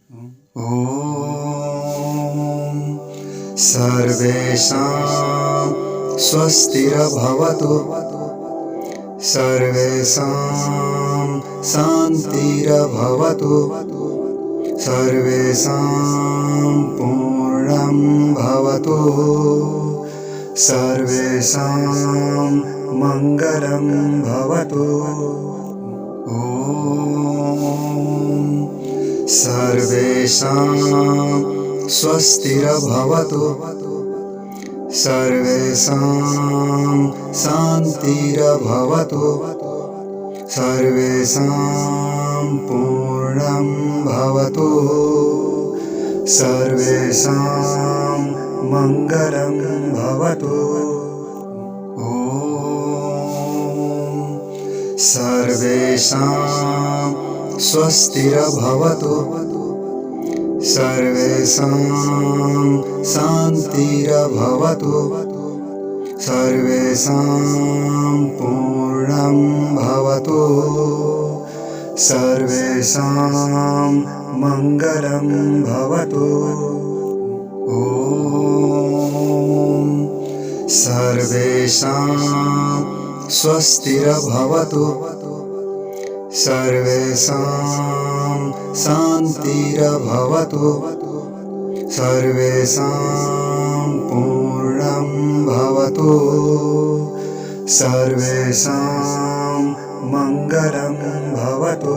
ॐ सर्वेषां स्वस्तिरभवतु, सर्वेषां शान्तिरभवतु, सर्वेषां पूर्णं भवतु, सर्वेषां मङ्गलं भवतु। ॐ सर्वेषां स्वस्तिरभवतु, सर्वेषां शान्तिरभवतु, सर्वेषां पूर्णं भवतु, सर्वेषां मङ्गलं भवतु। ॐ सर्वेषां स्वस्तिरभवतु, सर्वेषां शान्तिरभवतु, सर्वेषां पूर्णं भवतु, सर्वेषां मङ्गलं भवतु। ॐ सर्वेषां स्वस्तिरभवतु, सर्वेषां शान्तिरभवतु, सर्वेषां पूर्णं भवतु, सर्वेषां मङ्गलं भवतु।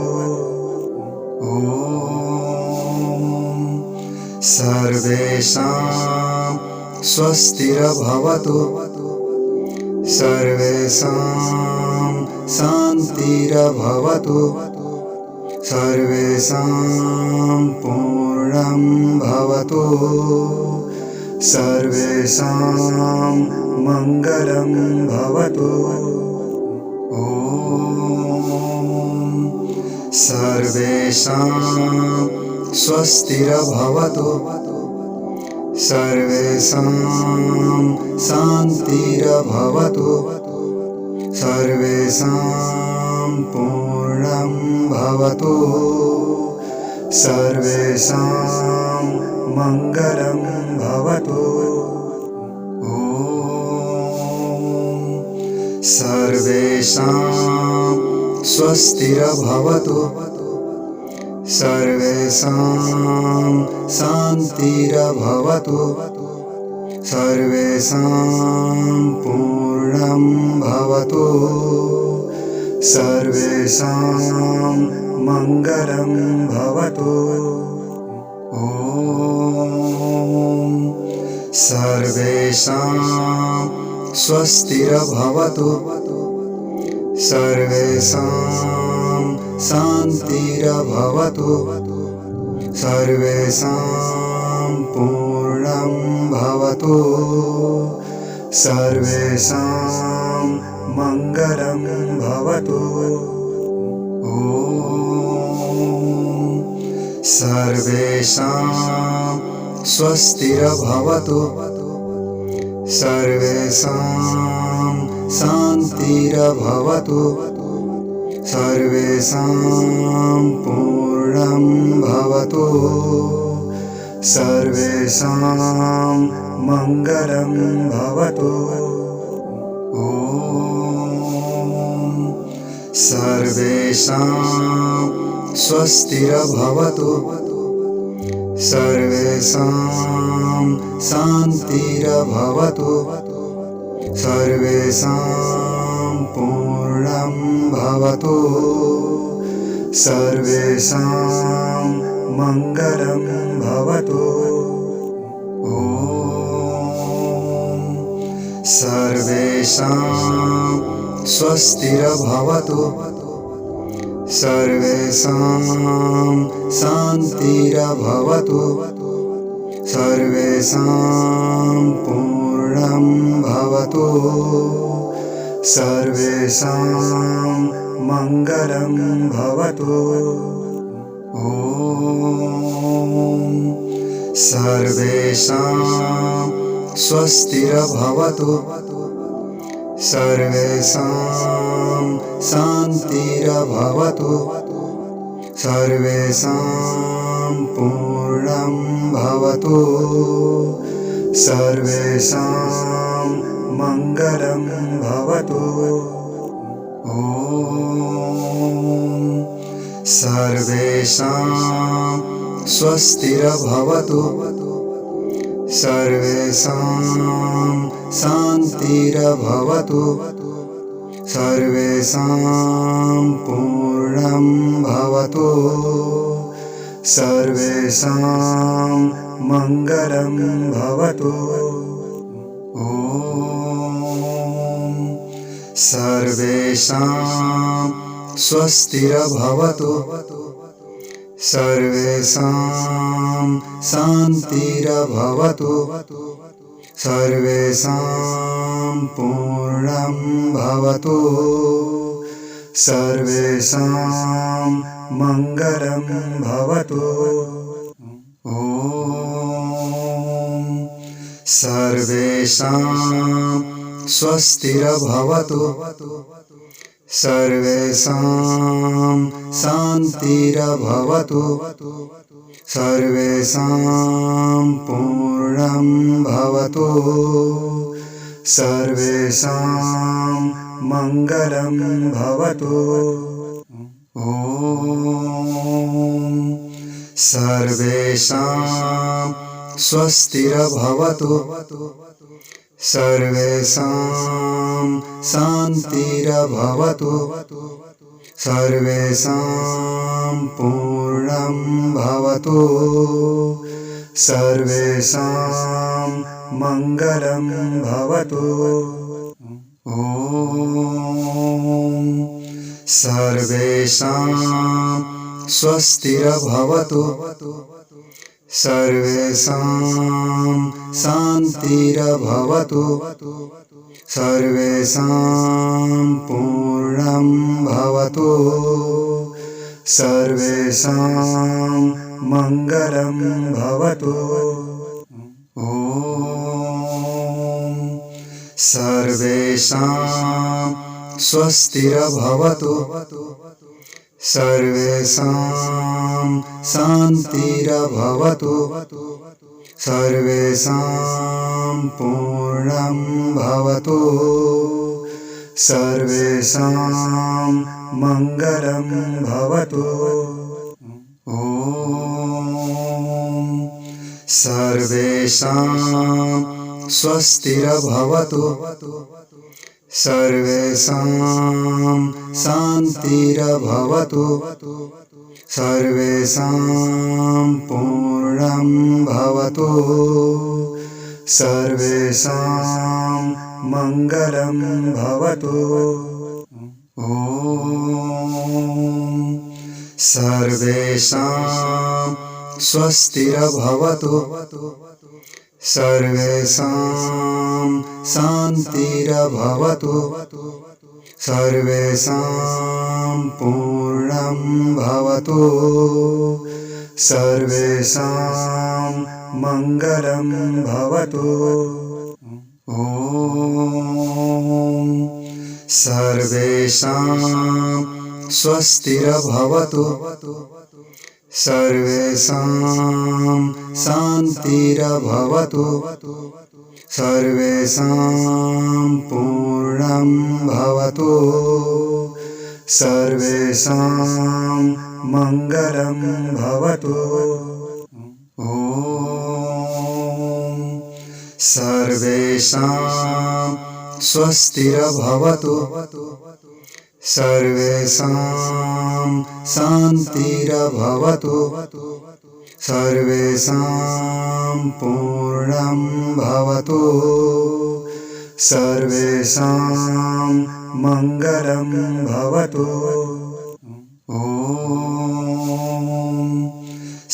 ॐ सर्वेषां स्वस्तिरभवतु, सर्वेषां शान्तिरभवतु, सर्वेषां पूर्णं भवतु, सर्वेषां मङ्गलं भवतु। ॐ सर्वेषां स्वस्तिरभवतु, सर्वेषां शान्तिरभवतु, सर्वेषां पूर्णं भवतु, सर्वेषां मङ्गलं भवतु। ॐ सर्वेषां स्वस्तिरभवतु, सर्वेषां शान्तिरभवतु, सर्वेषां पूर्णं भवतु, सर्वेषां मङ्गलं भवतु। ॐ सर्वेषां स्वस्तिरभवतु, सर्वेषां शान्तिरभवतु, सर्वेषां पूर्णं भवतु, सर्वेषां मङ्गलं भवतु। ॐ सर्वेषां स्वस्तिरभवतु, सर्वेषां शान्तिरभवतु, सर्वेषां पूर्णं भवतु, सर्वेषां मङ्गलं भवतु। ॐ सर्वेषां स्वस्तिरभवतु, सर्वेषां शान्तिरभवतु, सर्वेषां पूर्णं भवतु, सर्वेषां मङ्गलं भवतु। ॐ सर्वेषां स्वस्तिरभवतु, सर्वेषां शान्तिरभवतु, सर्वेषां पूर्णं भवतु, सर्वेषां मङ्गलं भवतु। ॐ सर्वेषां स्वस्तिरभवतु, सर्वेषां शान्तिरभवतु, सर्वेषां पूर्णं भवतु सर्वेषां मङ्गलं भवतु ॐ सर्वेषां स्वस्तिर्भवतु सर्वेषां शान्तिर्भवतु सर्वेषां पूर्णं भवतु सर्वेषां मङ्गलं भवतु ॐ सर्वेषां स्वस्तिर्भवतु सर्वेषां शान्तिर्भवतु सर्वेषां पूर्णं भवतु सर्वेषां मङ्गलं भवतु ॐ सर्वेषां स्वस्तिर्भवतु सर्वेषां शान्तिर्भवतु सर्वेषां पूर्णं भवतु सर्वेषां मङ्गलं भवतु ॐ सर्वेषां स्वस्तिर्भवतु सर्वेषां शान्तिर्भवतु सर्वेषां पूर्णं भवतु सर्वेषां मङ्गलं भवतु ॐ सर्वेषां स्वस्तिर्भवतु सर्वेषां शान्तिर्भवतु सर्वेषां पूर्णं भवतु सर्वेषां मङ्गलं भवतु ॐ सर्वेषां स्वस्तिर्भवतु सर्वेषां शान्तिर्भवतु सर्वेषां पूर्णं भवतु सर्वेषां मङ्गलं भवतु ॐ सर्वेषां स्वस्तिर्भवतु सर्वेषां शान्तिर्भवतु सर्वेषां पूर्णं भवतु सर्वेषां मङ्गलं भवतु ॐ सर्वेषां स्वस्तिर्भवतु सर्वेषां शान्तिर्भवतु सर्वेषां पूर्णं भवतु सर्वेषां मङ्गलं भवतु ॐ सर्वेषां स्वस्तिर्भवतु सर्वेषां शान्तिर्भवतु सर्वेषां पूर्णं भवतु सर्वेषां मङ्गलं भवतु ॐ सर्वेषां स्वस्तिर्भवतु सर्वेषां शान्तिर्भवतु सर्वेषां पूर्णं भवतु सर्वेषां मङ्गलं भवतु ॐ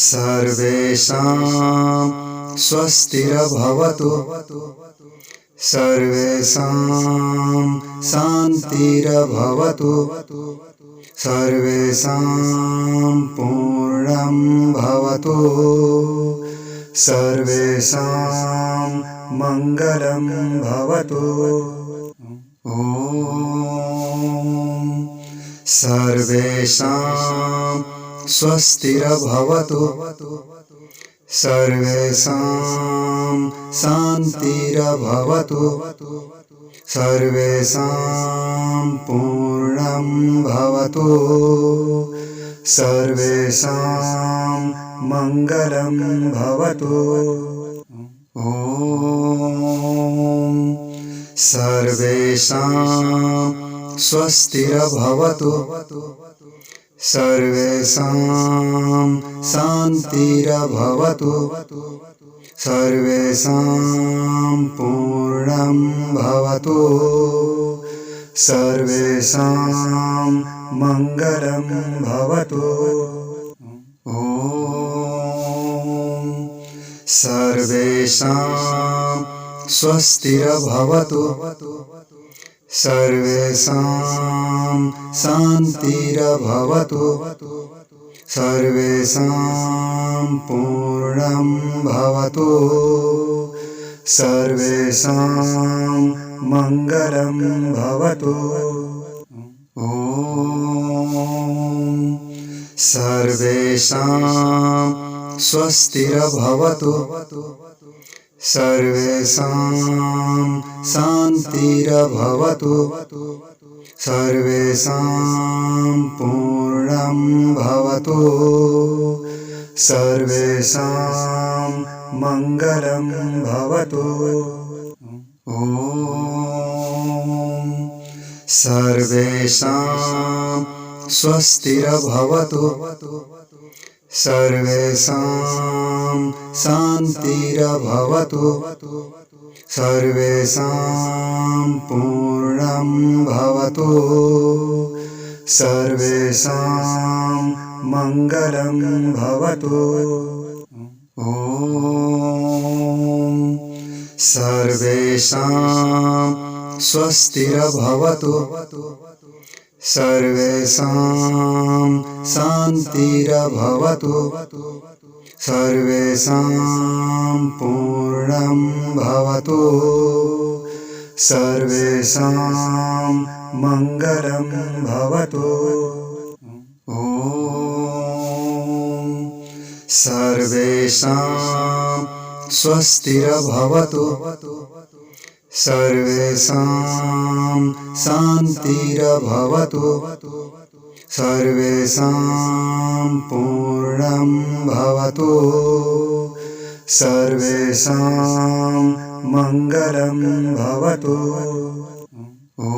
सर्वेषां स्वस्तिर्भवतु सर्वेषां शान्तिर्भवतु सर्वेषां पूर्णं भवतु सर्वेषां मङ्गलं भवतु ॐ सर्वेषां स्वस्तिरभवतु सर्वेषां शान्तिरभवतु सर्वेषां पूर्णं भवतु सर्वेषां मङ्गलं भवतु ॐ सर्वेषां स्वस्तिरभवतु सर्वेषां शान्तिरभवतु सर्वेषां पूर्णं भवतु सर्वेषां मङ्गलं भवतु ॐ सर्वेषां स्वस्तिरभवतु सर्वेषां शान्तिरभवतु सर्वेषां पूर्णं भवतु सर्वेषां मङ्गलं भवतु ॐ सर्वेषां स्वस्तिरभवतु सर्वेषां शान्तिरभवतु सर्वेषां पूर्णं भवतु सर्वेषां मङ्गलं भवतु ॐ सर्वेषां स्वस्तिरभवतु सर्वेषां शान्तिरभवतु सर्वेषां पूर्णं भवतु सर्वेषां मङ्गलं भवतु ॐ सर्वेषां स्वस्तिरभवतु सर्वेषां शान्तिरभवतु सर्वेषां पूर्णं भवतु सर्वेषां मङ्गलं भवतु ॐ सर्वेषां स्वस्तिरभवतु सर्वेषां शान्तिरभवतु सर्वेषां पूर्णं भवतु सर्वेषां मङ्गलं भवतु ॐ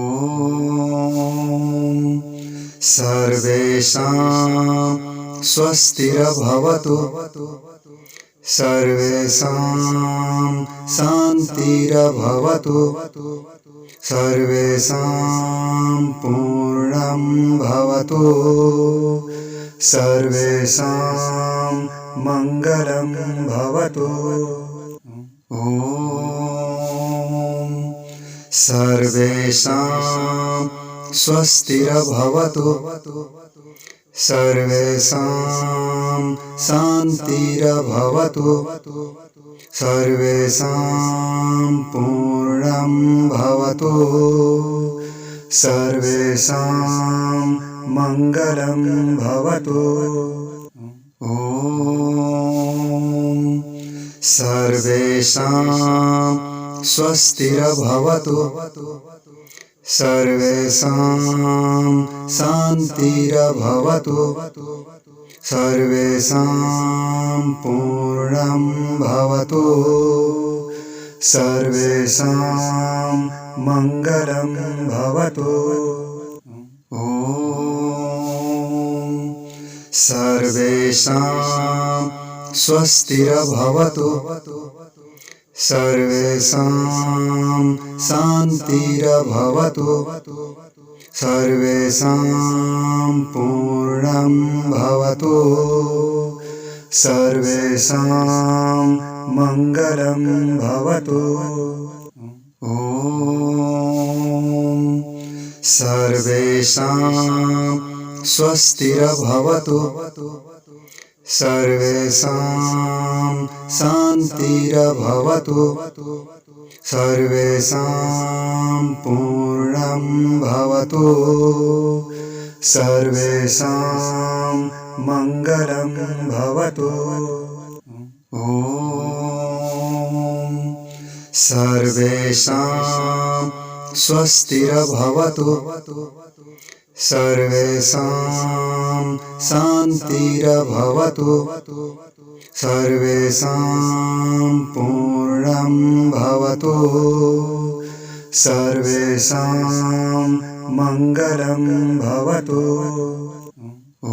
सर्वेषां स्वस्तिरभवतु सर्वेषां शान्तिरभवतु सर्वेषां पूर्णं भवतु सर्वेषां मङ्गलं भवतु ॐ सर्वेषां स्वस्तिरभवतु सर्वेषां शान्तिरभवतु सर्वेषां पूर्णं भवतु सर्वेषां मङ्गलं भवतु ॐ सर्वेषां स्वस्तिरभवतु सर्वेषां शान्तिरभवतु सर्वेषां पूर्णं भवतु सर्वेषां मङ्गलं भवतु ॐ सर्वेषां स्वस्तिरभवतु सर्वेषां शान्तिरभवतु सर्वेषां पूर्णं भवतु सर्वेषां मङ्गलं भवतु ॐ सर्वेषां स्वस्तिरभवतु सर्वेषां शान्तिरभवतु सर्वेषां पूर्णं भवतु सर्वेषां मङ्गलं भवतु। ॐ सर्वेषां स्वस्तिर्भवतु। सर्वेषां शान्तिर्भवतु। सर्वेषां पूर्णं भवतु। सर्वेषां मङ्गलं भवतु। ॐ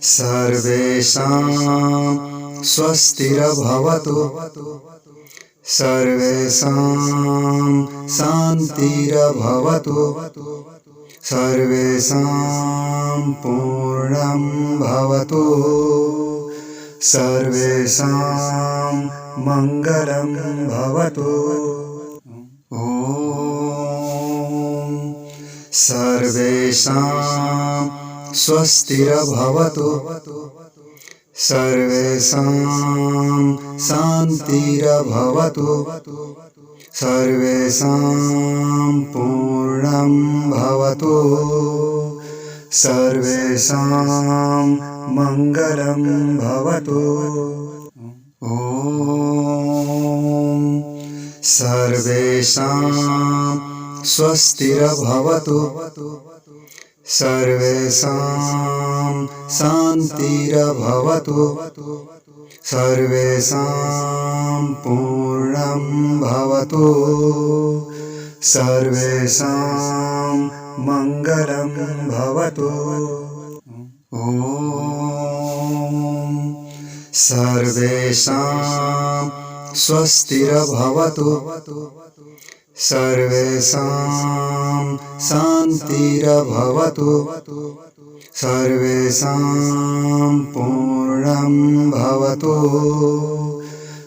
सर्वेषां स्वस्तिर्भवतु। सर्वेषां शान्तिर्भवतु। सर्वेषां पूर्णं भवतु। सर्वेषां मङ्गलं भवतु। ॐ सर्वेषां स्वस्तिर्भवतु। सर्वेषां शान्तिर्भवतु। सर्वेषां पूर्णं भवतु। सर्वेषां मङ्गलं भवतु। ॐ सर्वेषां स्वस्तिर्भवतु। सर्वेषां शान्तिर्भवतु। सर्वेषां पूर्णं भवतु। सर्वेषां मङ्गलं भवतु। ॐ सर्वेषां स्वस्तिर्भवतु। सर्वेषां शान्तिर्भवतु। सर्वेषां पूर्णं भवतु।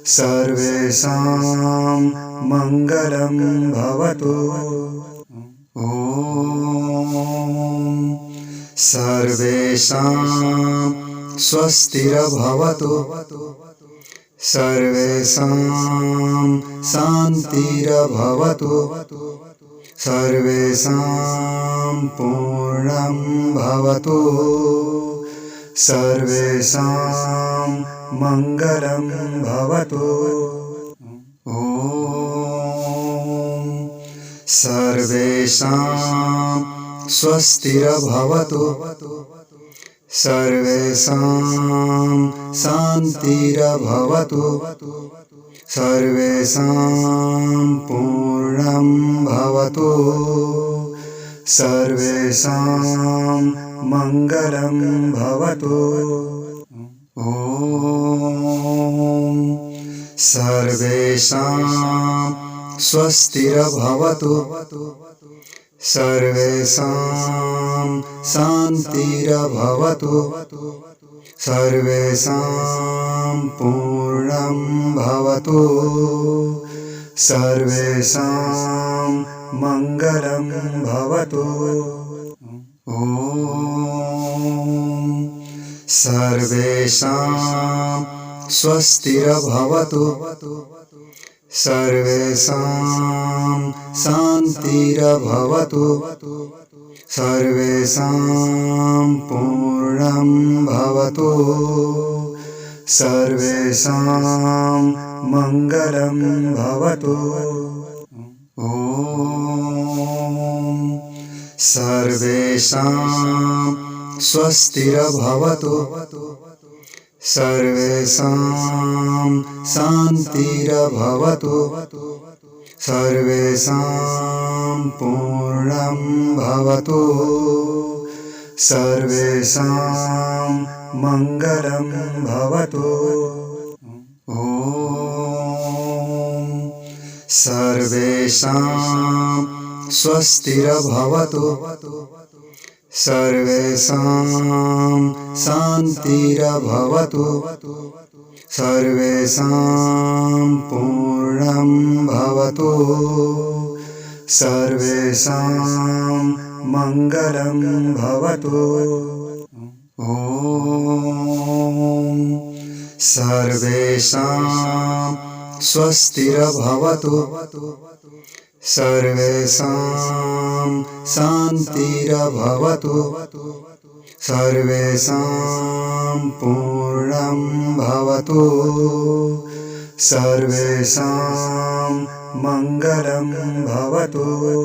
सर्वेषां मङ्गलं भवतु। ॐ सर्वेषां स्वस्तिर्भवतु। सर्वेषां शान्तिर्भवतु। सर्वेषां पूर्णं भवतु। सर्वेषां मङ्गलं भवतु। ॐ सर्वेषां स्वस्तिर्भवतु। सर्वेषां शान्तिर्भवतु। सर्वेषां पूर्णं भवतु। सर्वेषां मङ्गलं भवतु। ॐ सर्वेषां स्वस्तिर्भवतु। सर्वेषां शान्तिर्भवतु। सर्वेषां पूर्णं भवतु। सर्वेषां मङ्गलं भवतु। ॐ सर्वेषां स्वस्तिर्भवतु। सर्वेषां शान्तिर्भवतु। सर्वेषां पूर्णं भवतु। सर्वेषां मङ्गलं भवतु। ॐ सर्वेषां स्वस्तिर्भवतु। सर्वेषां शान्तिर्भवतु। सर्वेषां पूर्णं भवतु। सर्वेषां मङ्गलं भवतु। ॐ सर्वेषां स्वस्तिर्भवतु। सर्वेषां शान्तिर्भवतु। सर्वेषां पूर्णं भवतु। सर्वेषां मङ्गलं भवतु। ॐ सर्वेषां स्वस्तिर्भवतु। सर्वेषां शान्तिरभवतु सर्वेषां पूर्णं भवतु सर्वेषां मङ्गलं भवतु।